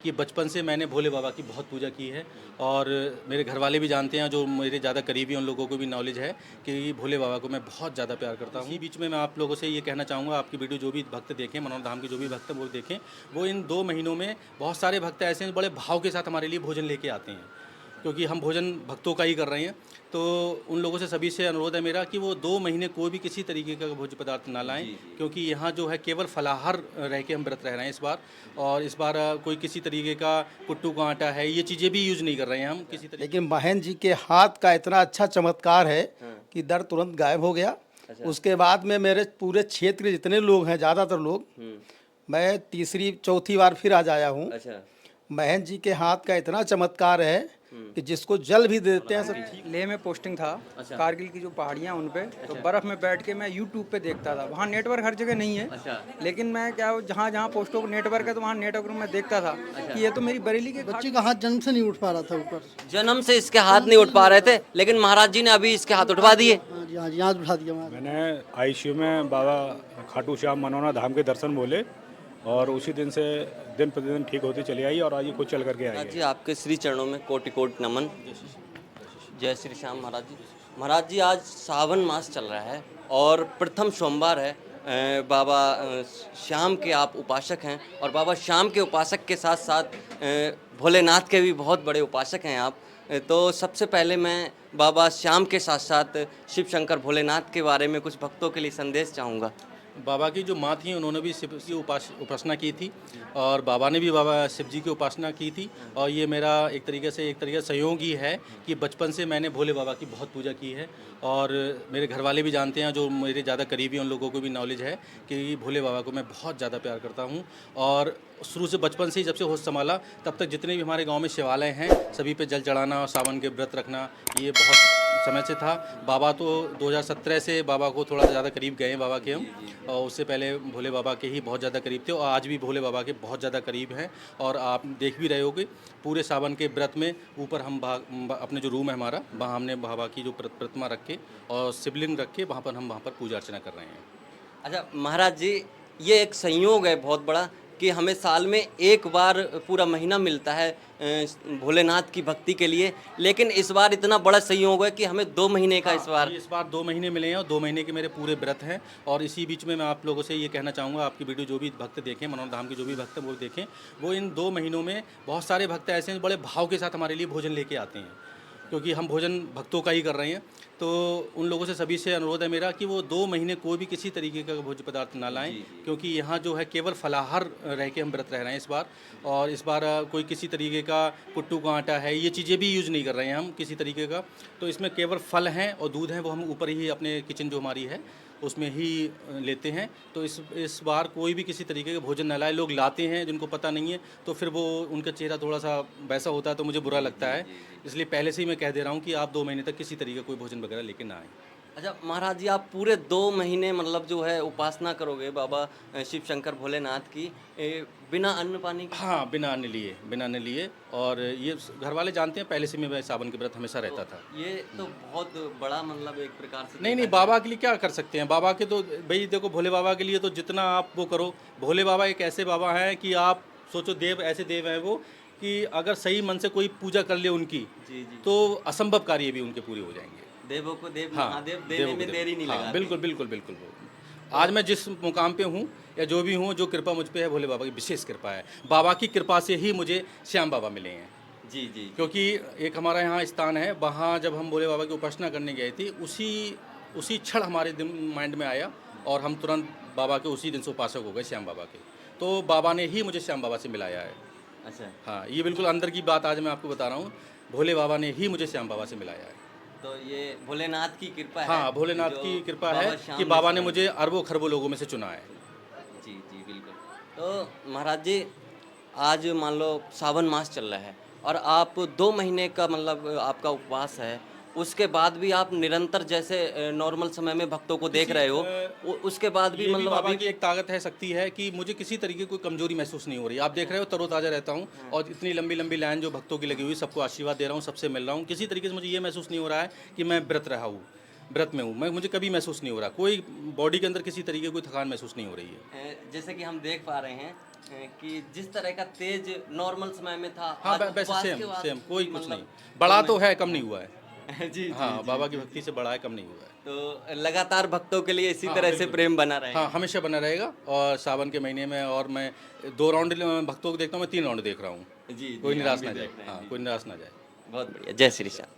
कि बचपन से मैंने भोले बाबा की बहुत पूजा की है और मेरे घर वाले भी जानते हैं, जो मेरे ज़्यादा करीबी हैं उन लोगों को भी नॉलेज है कि भोले बाबा को मैं बहुत ज़्यादा प्यार करता हूँ। इसी बीच में मैं आप लोगों से ये कहना चाहूँगा, आपकी वीडियो जो भी भक्त देखें, मनोहर धाम के जो भी भक्त हैं वो देखें। वो इन 2 महीनों में बहुत सारे भक्त ऐसे हैं बड़े भाव के साथ हमारे लिए भोजन लेके आते हैं, क्योंकि हम भोजन भक्तों का ही कर रहे हैं। तो उन लोगों से सभी से अनुरोध है मेरा कि वो 2 महीने कोई भी किसी तरीके का भोज्य पदार्थ ना लाएं, क्योंकि यहाँ जो है केवल फलाहार रह के हम व्रत रह रहे हैं इस बार। और इस बार कोई किसी तरीके का कुट्टू का आटा है, ये चीज़ें भी यूज़ नहीं कर रहे हैं हम किसी तरीके। लेकिन बहन जी के हाथ का इतना अच्छा चमत्कार है कि दर्द तुरंत गायब हो गया। उसके बाद में मेरे पूरे क्षेत्र के जितने लोग हैं, ज़्यादातर लोग, मैं तीसरी चौथी बार फिर आज आया हूँ। बहन जी के हाथ का इतना चमत्कार है कि जिसको जल भी देते हैं सब। लेह में पोस्टिंग था, कारगिल की जो पहाड़ियाँ उन पे, तो बर्फ़ में बैठ के मैं यूट्यूब पे देखता था। वहाँ नेटवर्क हर जगह नहीं है, लेकिन मैं क्या जहाँ जहाँ पोस्टों को नेटवर्क है तो वहाँ नेटवर्क में देखता था कि ये तो मेरी बरेली के बच्चे का हाथ जन्म से नहीं उठ पा रहा था ऊपर। जन्म से इसके हाथ नहीं उठ पा रहे थे, लेकिन महाराज जी ने अभी इसके हाथ उठवा दिए। हाँ जी, हाँ जी, हाथ उठा दिया महाराज। मैंने आईसीयू में बाबा खाटू श्याम मनोहर धाम के दर्शन बोले और उसी दिन से दिन प्रतिदिन ठीक होती चली आई और आज ये खुद चल करके आई महाराज जी है। आपके श्री चरणों में कोटि कोटि नमन। जय श्री श्याम महाराज जी। महाराज जी आज सावन मास चल रहा है और प्रथम सोमवार है। बाबा श्याम के आप उपासक हैं और बाबा श्याम के उपासक के साथ साथ भोलेनाथ के भी बहुत बड़े उपासक हैं आप। तो सबसे पहले मैं बाबा श्याम के साथ साथ शिव शंकर भोलेनाथ के बारे में कुछ भक्तों के लिए संदेश चाहूँगा। बाबा की जो माँ थी उन्होंने भी शिव की उपासना की थी और बाबा ने भी बाबा शिव जी की उपासना की थी। और ये मेरा एक तरीके से सहयोग ही है कि बचपन से मैंने भोले बाबा की बहुत पूजा की है और मेरे घर वाले भी जानते हैं, जो मेरे ज़्यादा करीबी हैं उन लोगों को भी नॉलेज है कि भोले बाबा को मैं बहुत ज़्यादा प्यार करता हूँ। और शुरू से बचपन से ही जब से होश संभाला तब तक जितने भी हमारे गांव में शिवालय हैं सभी पे जल चढ़ाना और सावन के व्रत रखना ये बहुत समय से था। बाबा तो 2017 से बाबा को थोड़ा ज़्यादा करीब गए हैं बाबा के हम, और उससे पहले भोले बाबा के ही बहुत ज़्यादा करीब थे और आज भी भोले बाबा के बहुत ज़्यादा करीब हैं। और आप देख भी रहे होगे पूरे सावन के व्रत में ऊपर हम अपने जो रूम है हमारा, वहाँ हमने बाबा की जो प्रतिमा रख के और शिवलिंग रख के वहाँ पर पूजा अर्चना कर रहे हैं। अच्छा महाराज जी, ये एक संयोग है बहुत बड़ा कि हमें साल में एक बार पूरा महीना मिलता है भोलेनाथ की भक्ति के लिए, लेकिन इस बार इतना बड़ा संयोग है कि हमें 2 महीने का इस बार 2 महीने मिले हैं और 2 महीने के मेरे पूरे व्रत हैं। और इसी बीच में मैं आप लोगों से ये कहना चाहूँगा, आपकी वीडियो जो भी भक्त देखें, मनोहर धाम के जो भी भक्त हैं वो देखें। वो इन 2 महीनों में बहुत सारे भक्त ऐसे हैं बड़े भाव के साथ हमारे लिए भोजन लेके आते हैं, क्योंकि हम भोजन भक्तों का ही कर रहे हैं। तो उन लोगों से सभी से अनुरोध है मेरा कि वो 2 महीने कोई भी किसी तरीके का भोज्य पदार्थ ना लाएं, क्योंकि यहाँ जो है केवल फलाहार रह के हम व्रत रह रहे हैं इस बार। और इस बार कोई किसी तरीके का कुट्टू का आटा है, ये चीज़ें भी यूज़ नहीं कर रहे हैं हम किसी तरीके का। तो इसमें केवल फल हैं और दूध हैं, वो हम ऊपर ही अपने किचन जो हमारी है उसमें ही लेते हैं। तो इस बार कोई भी किसी तरीके का भोजन न लाए। लोग लाते हैं जिनको पता नहीं है तो फिर वो उनका चेहरा थोड़ा सा वैसा होता है तो मुझे बुरा लगता है, इसलिए पहले से ही मैं कह दे रहा हूँ कि आप 2 महीने तक किसी तरीके का कोई भोजन वगैरह लेके ना आएँ। अच्छा महाराज जी, आप पूरे 2 महीने मतलब जो है उपासना करोगे बाबा शिव शंकर भोलेनाथ की बिना अन्न पानी के? हाँ, बिना अन्न लिए। और ये घर वाले जानते हैं, पहले से मैं सावन के व्रत हमेशा रहता था। ये तो बहुत बड़ा मतलब एक प्रकार से नहीं, बाबा के लिए क्या कर सकते हैं। बाबा के तो भाई देखो, भोले बाबा के लिए तो जितना आप वो करो। भोले बाबा एक ऐसे बाबा हैं कि आप सोचो, ऐसे देव हैं वो कि अगर सही मन से कोई पूजा कर ले उनकी तो असंभव कार्य भी उनके पूरे हो जाएंगे। देवों को देव हाँ, महादेव देने में देरी नहीं लगा। बिल्कुल। आज मैं जिस मुकाम पे हूँ या जो भी हूँ, जो कृपा मुझ पे है भोले बाबा की विशेष कृपा है। बाबा की कृपा से ही मुझे श्याम बाबा मिले हैं। जी। क्योंकि एक हमारा यहाँ स्थान है, वहाँ जब हम भोले बाबा की उपासना करने गए थे उसी क्षण हमारे माइंड में आया और हम तुरंत बाबा के उसी दिन से उपासक हो गए श्याम बाबा के। तो बाबा ने ही मुझे श्याम बाबा से मिलाया है। अच्छा। हाँ, ये बिल्कुल अंदर की बात आज मैं आपको बता रहा हूँ। भोले बाबा ने ही मुझे श्याम बाबा से मिलाया है। तो ये भोलेनाथ की कृपा है। हाँ, भोलेनाथ की कृपा है कि बाबा ने मुझे अरबों खरबों लोगों में से चुना है। जी बिल्कुल। तो महाराज जी, आज मान लो सावन मास चल रहा है और आप 2 महीने का मतलब आपका उपवास है, उसके बाद भी आप निरंतर जैसे नॉर्मल समय में भक्तों को देख रहे हो, उसके बाद भी मतलब बाबा की एक ताकत है, शक्ति है कि मुझे किसी तरीके की कोई कमजोरी महसूस नहीं हो रही। आप देख रहे हो तरोताज़ा रहता हूँ और इतनी लंबी लाइन जो भक्तों की लगी हुई, सबको आशीर्वाद दे रहा हूँ, सबसे मिल रहा हूँ। किसी तरीके से मुझे ये महसूस नहीं हो रहा है कि मैं व्रत रहा हूँ। व्रत में हूँ मैं, मुझे कभी महसूस नहीं हो रहा, कोई बॉडी के अंदर किसी तरीके की कोई थकान महसूस नहीं हो रही है। जैसे कि हम देख पा रहे हैं कि जिस तरह का तेज नॉर्मल समय में था, हाँ आज वैसे उपवास सेम के बाद सेम, कोई कुछ मतलब नहीं, बड़ा तो है कम नहीं हुआ है। जी जी हाँ बाबा की भक्ति से बड़ा है, कम नहीं हुआ है। तो लगातार भक्तों के लिए इसी तरह से प्रेम बना रहे। हाँ हमेशा बना रहेगा। और सावन के महीने में और मैं 2 राउंड भक्तों को देखता हूँ, मैं 3 राउंड देख रहा हूँ। जी कोई जी, निराश हम ना भी जाए, देख रहे हैं, हाँ जी। कोई निराश ना जाए। बहुत बढ़िया। जय श्री श्याम।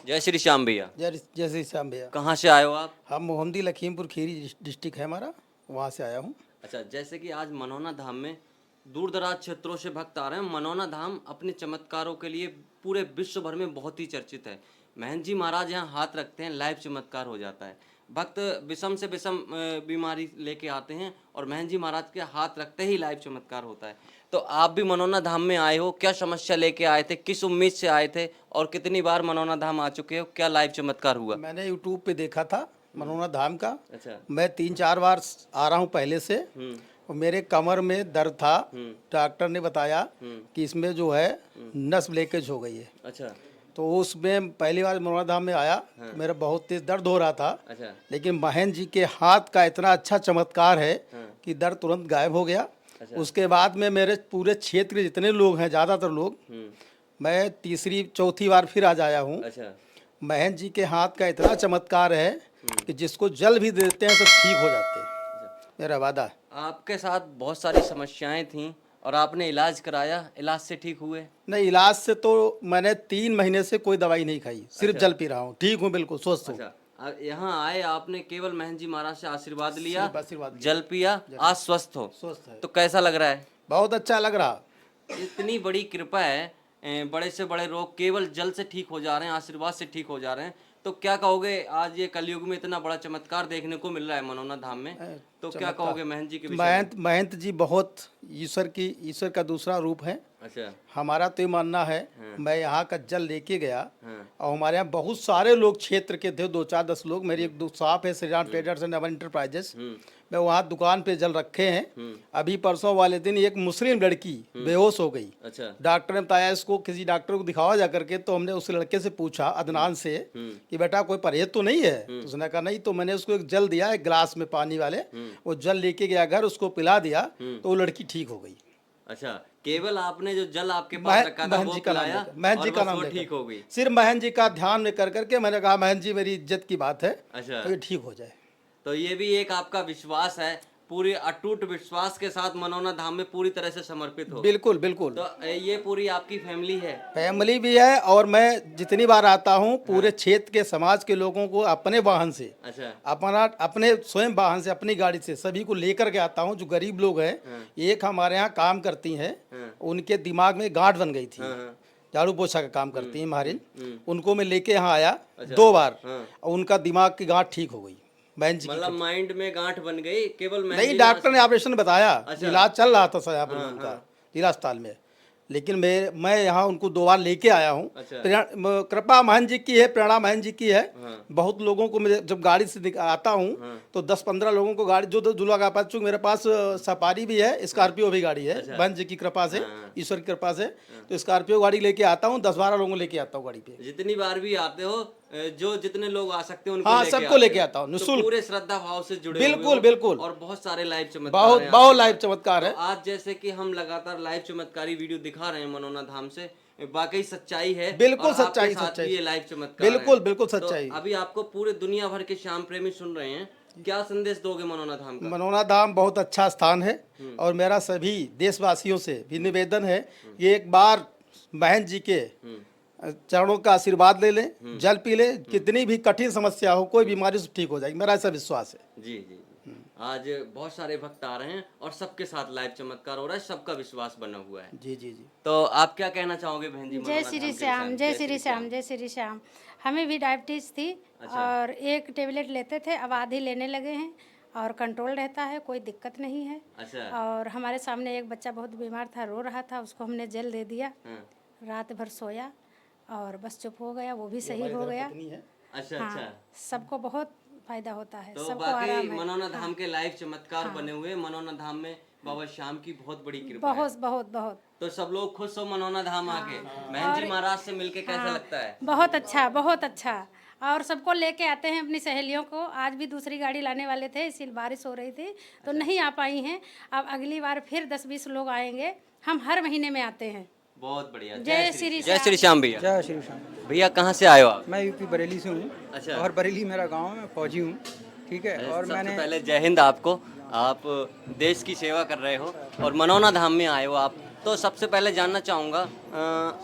जय श्री श्याम भैया। जय श्री श्याम भैया। कहाँ से आए हो आप? हम मोहम्मदी लखीमपुर खीरी डिस्ट्रिक्ट है हमारा, वहाँ से आया हूँ। अच्छा, जैसे कि आज मनौना धाम में दूर दराज क्षेत्रों से भक्त आ रहे हैं। मनौना धाम अपने चमत्कारों के लिए पूरे विश्व भर में बहुत ही चर्चित है। महंत जी महाराज यहाँ हाथ रखते हैं, लाइव चमत्कार हो जाता है। भक्त विषम से विषम बीमारी लेके आते हैं और महंत जी महाराज के हाथ रखते ही लाइव चमत्कार होता है। तो आप भी मनौना धाम में आए हो, क्या समस्या लेके आए थे, किस उम्मीद से आए थे और कितनी बार मनौना धाम आ चुके हो, क्या लाइव चमत्कार हुआ? मैंने यूट्यूब पे देखा था मनौना धाम का। अच्छा। मैं 3-4 बार आ रहा हूँ पहले से, और मेरे कमर में दर्द था। डॉक्टर ने बताया कि इसमें जो है नस ब्लॉकेज हो गई है। अच्छा तो उसमें पहली बार मनौना धाम में आया तो मेरा बहुत तेज दर्द हो रहा था। अच्छा लेकिन महंत जी के हाथ का इतना अच्छा चमत्कार है कि दर्द तुरंत गायब हो गया। उसके बाद में मेरे पूरे क्षेत्र के जितने लोग हैं, ज़्यादातर लोग, मैं 3-4 बार फिर आज आया हूँ। अच्छा महंत जी के हाथ का इतना चमत्कार है कि जिसको जल भी देते हैं सब ठीक हो जाते हैं, मेरा वादा है। आपके साथ बहुत सारी समस्याएं थीं और आपने इलाज कराया, इलाज से ठीक हुए? नहीं, इलाज से तो मैंने 3 महीने से कोई दवाई नहीं खाई, सिर्फ जल पी रहा हूँ, ठीक हूँ, बिल्कुल स्वस्थ हूँ। अच्छा, यहाँ आए आपने केवल महंत जी महाराज से आशीर्वाद लिया, आशीर्वाद जल पिया, आज स्वस्थ हो। स्वस्थ है, तो कैसा लग रहा है? बहुत अच्छा लग रहा। इतनी बड़ी कृपा है, बड़े से बड़े रोग केवल जल से ठीक हो जा रहे हैं, आशीर्वाद से ठीक हो जा रहे हैं। तो क्या कहोगे, आज ये कलयुग में इतना बड़ा चमत्कार देखने को मिल रहा है मनौना धाम में, तो क्या कहोगे महंत जी के विषय में? महंत जी बहुत ईश्वर का दूसरा रूप है। अच्छा। हमारा तो ये मानना है, मैं यहाँ का जल लेके गया और हमारे यहाँ बहुत सारे लोग क्षेत्र के थे, 2-4-10 लोग। मेरी एक शॉप है Shri Ram traders and Avan enterprises, मैं वहाँ दुकान पे जल रखे हैं। अभी परसों वाले दिन एक मुस्लिम लड़की बेहोश हो गई। अच्छा। डॉक्टर ने बताया इसको किसी डॉक्टर को दिखावा जा करके। तो हमने उस लड़के से पूछा, अदनान से, कि बेटा कोई परहेज तो नहीं है? तो उसने कहा नहीं। तो मैंने उसको एक जल दिया, एक गिलास में पानी वाले, वो जल लेके गया घर, उसको पिला दिया तो वो लड़की ठीक हो गई। अच्छा, केवल आपने जो जल आपके पास रखा था वो पिलाया महंत जी का और नाम बस वो लेकर, ठीक हो गई। सिर्फ महंत जी का ध्यान में कर करके मैंने कहा महंत जी मेरी इज्जत की बात है, अच्छा, तो ये ठीक हो जाए। तो ये भी एक आपका विश्वास है, पूरी अटूट विश्वास के साथ मनौना धाम में पूरी तरह से समर्पित हो। बिल्कुल बिल्कुल। तो ये पूरी आपकी फैमिली है? फैमिली भी है, और मैं जितनी बार आता हूँ पूरे क्षेत्र के समाज के लोगों को अपने वाहन से, अच्छा, अपने स्वयं वाहन से, अपनी गाड़ी से सभी को लेकर के आता हूँ। जो गरीब लोग हैं, एक हमारे यहाँ काम करती हैं, उनके दिमाग में गांठ बन गई थी, झाड़ू पोछा का काम करती हैं हमारी, उनको मैं लेके यहाँ आया 2 बार, और उनका दिमाग की गांठ ठीक हो गई। मतलब माइंड में गांठ बन गई केवल नहीं, डॉक्टर ने ऑपरेशन बताया, इलाज चल रहा था सर उनका जिला अस्पताल में, लेकिन मैं यहाँ उनको 2 बार लेके आया हूँ। कृपा महंत जी की है, प्रेरणा महंत जी की है। बहुत लोगों को मैं जब गाड़ी से आता हूँ तो 10-15 लोगों को गाड़ी जो लोग आ पास, चूँकि मेरे पास सफारी भी है, स्कॉर्पियो भी गाड़ी है, महंत जी की कृपा से, ईश्वर की कृपा से। तो स्कॉर्पियो गाड़ी लेके आता हूँ, 10-12 लोगों को लेके आता हूँ गाड़ी पे। जितनी बार भी आते हो, जो जितने लोग आ सकते हैं उनको हाँ, सबको लेके आता हूँ, तो निःशुल्क, पूरे श्रद्धा भाव से जुड़े बिल्कुल हुए हो, बिल्कुल। और बहुत सारे लाइव चमत्कार हैं बहुत आपके लाइव साथ। चमत्कार है। तो आज जैसे कि हम लगातार लाइव चमत्कारी वीडियो दिखा रहे हैं मनौना धाम से, वाकई सच्चाई है, बिल्कुल और आपके सच्चाई, साथ सच्चाई। भी ये लाइव चमत्कार बिल्कुल है। बिल्कुल तो सच्चाई। अभी आपको पूरे दुनिया भर के श्याम प्रेमी सुन रहे हैं, क्या संदेश दोगे मनौना धाम का? मनौना धाम बहुत अच्छा स्थान है, और मेरा सभी देशवासियों से भी निवेदन है कि एक बार महंत जी के चरणों का आशीर्वाद ले लें, जल पी लें, कितनी भी कठिन समस्या हो, कोई बीमारी से ठीक हो जाएगी, मेरा ऐसा विश्वास है। जी जी, आज बहुत सारे भक्त आ रहे हैं और सबके साथ लाइव चमत्कार हो रहा है, सबका विश्वास बना हुआ है। जी जी जी। तो आप क्या कहना चाहोगे बहन जी? जय श्री श्याम, जय श्री श्याम, जय श्री श्याम। हमें भी डायबिटीज़ थी, और एक टेबलेट लेते थे, अब आधी लेने लगे हैं, और कंट्रोल रहता है, कोई दिक्कत नहीं है। अच्छा। और हमारे सामने एक बच्चा बहुत बीमार था, रो रहा था, उसको हमने जल दे दिया, रात भर सोया और बस चुप हो गया, वो भी सही हो गया। अच्छा हाँ, अच्छा, सबको बहुत फायदा होता है, तो सबको बाकी आराम है। मनौना धाम के लाइव चमत्कार बने हुए, मनौना धाम में बाबा श्याम की बहुत बड़ी कृपा है। बहुत बहुत बहुत तो सब लोग खुश हो मनौना धाम आके? बहन जी महाराज से मिलके कैसा लगता है? बहुत अच्छा, बहुत अच्छा। और सबको लेके आते हैं अपनी सहेलियों को। आज भी दूसरी गाड़ी लाने वाले थे, इसीलिए बारिश हो रही थी तो नहीं आ पाई हैं। अब अगली बार फिर 10-20 लोग आएंगे। हम हर महीने में आते हैं। बहुत बढ़िया। जय श्री जय श्री श्याम भैया। जय श्री श्याम। भैया कहाँ से आए हो आप? मैं यूपी बरेली से हूँ। अच्छा। और बरेली मेरा गांव है, मैं फौजी हूँ। ठीक है। और सबसे मैंने पहले जय हिंद आपको। आप देश की सेवा कर रहे हो और मनौना धाम में आए हो आप, तो सबसे पहले जानना चाहूँगा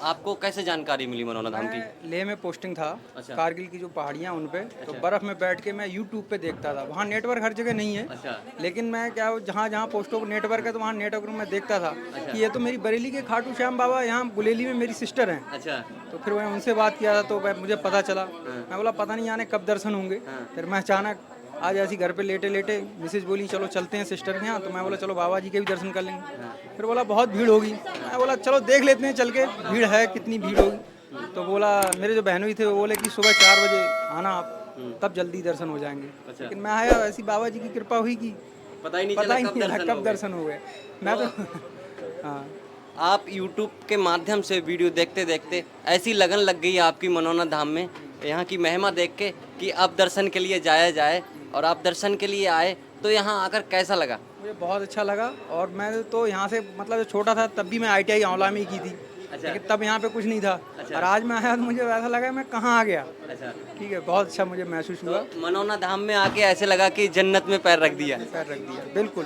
आपको कैसे जानकारी मिली मनौना धाम की? मैं लेह में पोस्टिंग था। अच्छा। कारगिल की जो पहाड़ियाँ उन पे, तो बर्फ़ में बैठ के मैं यूट्यूब पे देखता था। वहाँ नेटवर्क हर जगह नहीं है। अच्छा। लेकिन मैं क्या, जहाँ जहाँ पोस्टों को नेटवर्क है तो वहाँ नेटवर्क में देखता था कि ये तो मेरी बरेली के खाटू श्याम बाबा यहाँ बुलेली में मेरी सिस्टर हैं। अच्छा। तो फिर मैंने उनसे बात किया था तो मुझे पता चला। मैं बोला पता नहीं आने कब दर्शन होंगे। फिर मैं अचानक आज ऐसी घर पे लेटे लेटे मिसेज बोली चलो चलते हैं सिस्टर के यहाँ। तो मैं बोला चलो बाबा जी के भी दर्शन कर लेंगे। फिर बोला बहुत भीड़ होगी। मैं बोला चलो देख लेते हैं चल के, भीड़ है कितनी भीड़ होगी। तो बोला मेरे जो बहनोई थे वो बोले कि सुबह 4 बजे आना आप, तब जल्दी दर्शन हो जाएंगे। लेकिन मैं आया, ऐसी बाबा जी की कृपा हुई कि पता ही नहीं पता ही चला नहीं चला कब दर्शन हो गए। मैं तो हाँ। आप YouTube के माध्यम से वीडियो देखते देखते ऐसी लगन लग गई आपकी मनौना धाम में, यहाँ की महिमा देख के कि अब दर्शन के लिए जाया जाए, और आप दर्शन के लिए आए तो यहाँ आकर कैसा लगा? मुझे बहुत अच्छा लगा। और मैं तो यहाँ से मतलब जब छोटा था तब भी मैं ITI आंवला में ही की थी। अच्छा। लेकिन तब यहाँ पे कुछ नहीं था। अच्छा। और आज मैं आया तो मुझे ऐसा लगा मैं कहाँ आ गया। अच्छा। ठीक है, बहुत अच्छा मुझे महसूस हुआ। तो मनौना धाम में आके ऐसे लगा कि जन्नत में पैर रख दिया। पैर रख दिया बिल्कुल।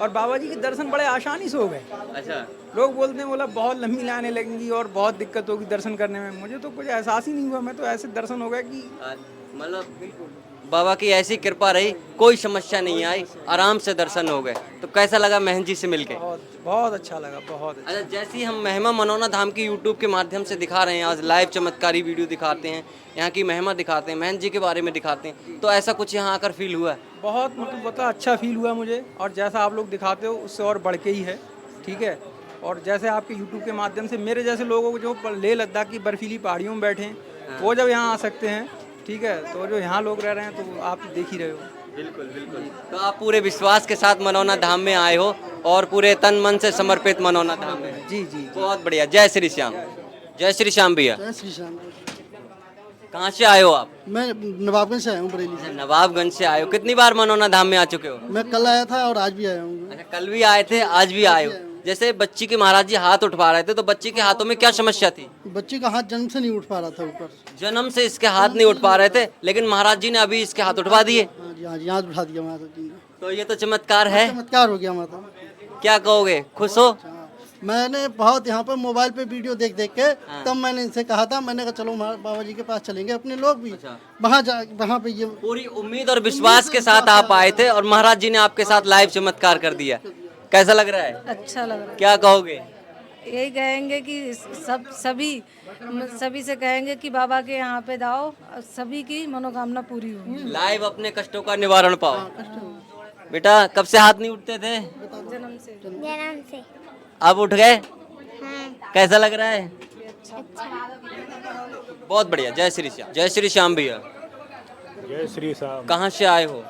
और बाबा जी के दर्शन बड़े आसानी से हो गए। अच्छा। लोग बोलते हैं बोला बहुत लंबी लाइनें लगेंगी और बहुत दिक्कत होगी दर्शन करने में। मुझे तो कुछ एहसास ही नहीं हुआ। मैं तो ऐसे दर्शन हो गया कि मतलब बाबा की ऐसी कृपा रही, कोई समस्या नहीं आई, आराम से दर्शन हो गए। तो कैसा लगा महन जी से मिलके? बहुत बहुत अच्छा लगा, बहुत अच्छा। अच्छा, जैसे ही हम महिमा मनौना धाम की यूट्यूब के माध्यम से दिखा रहे हैं, आज लाइव चमत्कारी वीडियो दिखाते हैं, यहाँ की महिमा दिखाते हैं, महन जी के बारे में दिखाते हैं, तो ऐसा कुछ यहाँ आकर फील हुआ है? बहुत मतलब अच्छा फील हुआ मुझे। और जैसा आप लोग दिखाते हो उससे और बढ़ के ही है। ठीक है। और जैसे आपके यूट्यूब के माध्यम से मेरे जैसे लोगों को जो लेह लद्दाख की बर्फीली पहाड़ियों में बैठे हैं वो जब यहाँ आ सकते हैं, ठीक है, तो जो यहाँ लोग रह रहे हैं तो आप देख ही रहे हो। बिल्कुल बिल्कुल। तो आप पूरे विश्वास के साथ मनौना धाम में आए हो और पूरे तन मन से समर्पित मनौना धाम में। जी जी। बहुत बढ़िया। जय श्री श्याम। जय श्री श्याम भैया। जय श्री श्याम। कहाँ से आए हो आप? मैं नवाबगंज से आया हूँ, बरेली से। नवाबगंज से आए हो। कितनी बार मनौना धाम में आ चुके हो? मैं कल आया था और आज भी आया हूँ। अच्छा, कल भी आए थे, आज भी आए हो। जैसे बच्ची के महाराज जी हाथ उठवा रहे थे, तो बच्ची के हाथों में क्या समस्या थी? बच्चे का हाथ जन्म से नहीं उठ पा रहा था ऊपर। जन्म से इसके हाथ नहीं उठ पा रहे थे, लेकिन महाराज जी ने अभी इसके हाथ उठवा दिए। हाँ जी, हाँ जी, यहाँ उठा दिया माता जी ने। तो ये तो चमत्कार है। चमत्कार हो गया माता। क्या कहोगे, खुश हो? मैंने बहुत यहाँ पर मोबाइल पे वीडियो देख देख के तब मैंने इनसे कहा था, मैंने कहा चलो बाबा जी के पास चलेंगे अपने लोग भी। वहाँ पे ये पूरी उम्मीद और विश्वास के साथ आप आए थे और महाराज जी ने आपके साथ लाइव चमत्कार कर दिया। कैसा लग रहा है? अच्छा लग रहा है। क्या कहोगे? यही कहेंगे कि सभी से कहेंगे कि बाबा के यहाँ पे जाओ, सभी की मनोकामना पूरी हो। लाइव अपने कष्टों का निवारण पाओ। बेटा कब से हाथ नहीं उठते थे? जन्म से। जन्म से। अब उठ गए? हाँ। कैसा लग रहा है? बहुत बढ़िया। जय श्री श्याम। जय श्री श्याम भैया। जय श्री श्याम। कहाँ से आए हो?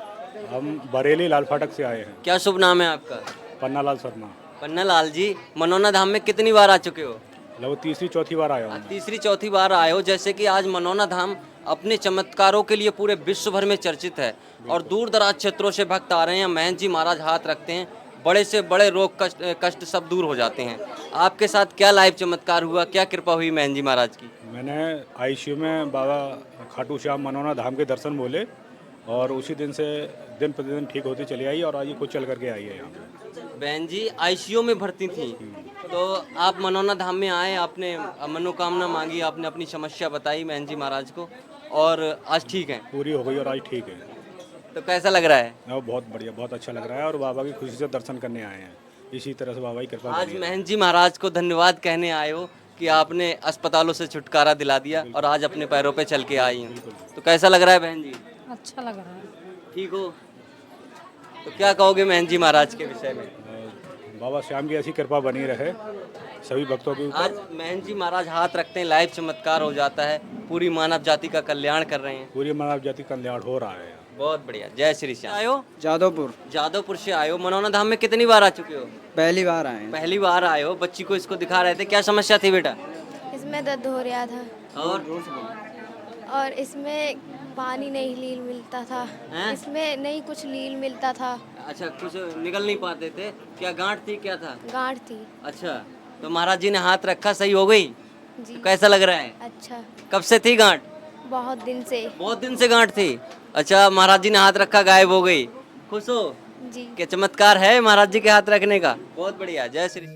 हम बरेली लाल फाटक से आए हैं। क्या शुभ नाम है आपका? पन्नालाल शर्मा। पन्ना लाल जी, मनौना धाम में कितनी बार आ चुके हो? लगभग तीसरी चौथी बार आया हूँ। तीसरी चौथी बार आए हो। जैसे कि आज मनौना धाम अपने चमत्कारों के लिए पूरे विश्व भर में चर्चित है और दूर दराज क्षेत्रों से भक्त आ रहे हैं। महन जी महाराज हाथ रखते हैं, बड़े से बड़े रोग कष्ट सब दूर हो जाते हैं। आपके साथ क्या लाइव चमत्कार हुआ, क्या कृपा हुई महन जी महाराज की? मैंने ICU में बाबा खाटू श्याम मनौना धाम के दर्शन बोले और उसी दिन से दिन प्रतिदिन ठीक होती चली आई और आज ये खुद चल करके आई है यहाँ पे। बहन जी ICU में भर्ती थी, तो आप मनौना धाम में आए, आपने मनोकामना मांगी, आपने अपनी समस्या बताई महन जी महाराज को और आज ठीक है? पूरी हो गई और आज ठीक है। तो कैसा लग रहा है? बहुत बढ़िया, बहुत अच्छा लग रहा है और बाबा की खुशी से दर्शन करने आए हैं। इसी तरह से बाबा की कृपा आज बनी है। महन जी महाराज को धन्यवाद कहने आए हो कि आपने अस्पतालों से छुटकारा दिला दिया और आज अपने पैरों पे चल के आई हैं। तो कैसा लग रहा है बहन जी? अच्छा लग रहा है। ठीक हो? तो क्या कहोगे महन जी महाराज के विषय में? बाबा श्याम की ऐसी कृपा बनी रहे सभी भक्तों के ऊपर। आज महन जी महाराज हाथ रखते हैं, लाइव चमत्कार हो जाता है, पूरी मानव जाति का कल्याण कर रहे हैं। पूरी मानव जाति का कल्याण हो रहा है। बहुत बढ़िया। जय श्री श्याम। आयो जादवपुर। जादवपुर से आए हो। मनौना धाम में कितनी बार आ चुके हो? पहली बार आए हैं। पहली बार आए हो। बच्ची को इसको दिखा रहे थे, क्या समस्या थी बेटा? इसमें दर्द हो रहा था। और और इसमें पानी नहीं लील मिलता था। हैं? इसमें नहीं कुछ लील मिलता था। अच्छा, कुछ निकल नहीं पाते थे, क्या गांठ थी, क्या था? गांठ थी। अच्छा, तो महाराज जी ने हाथ रखा, सही हो गई? जी। तो कैसा लग रहा है? अच्छा, कब से थी गांठ? बहुत दिन से। बहुत दिन से गांठ थी। अच्छा, महाराज जी ने हाथ रखा, गायब हो गई। खुश हो जी। कि चमत्कार है महाराज जी के हाथ रखने का? बहुत बढ़िया, जय श्री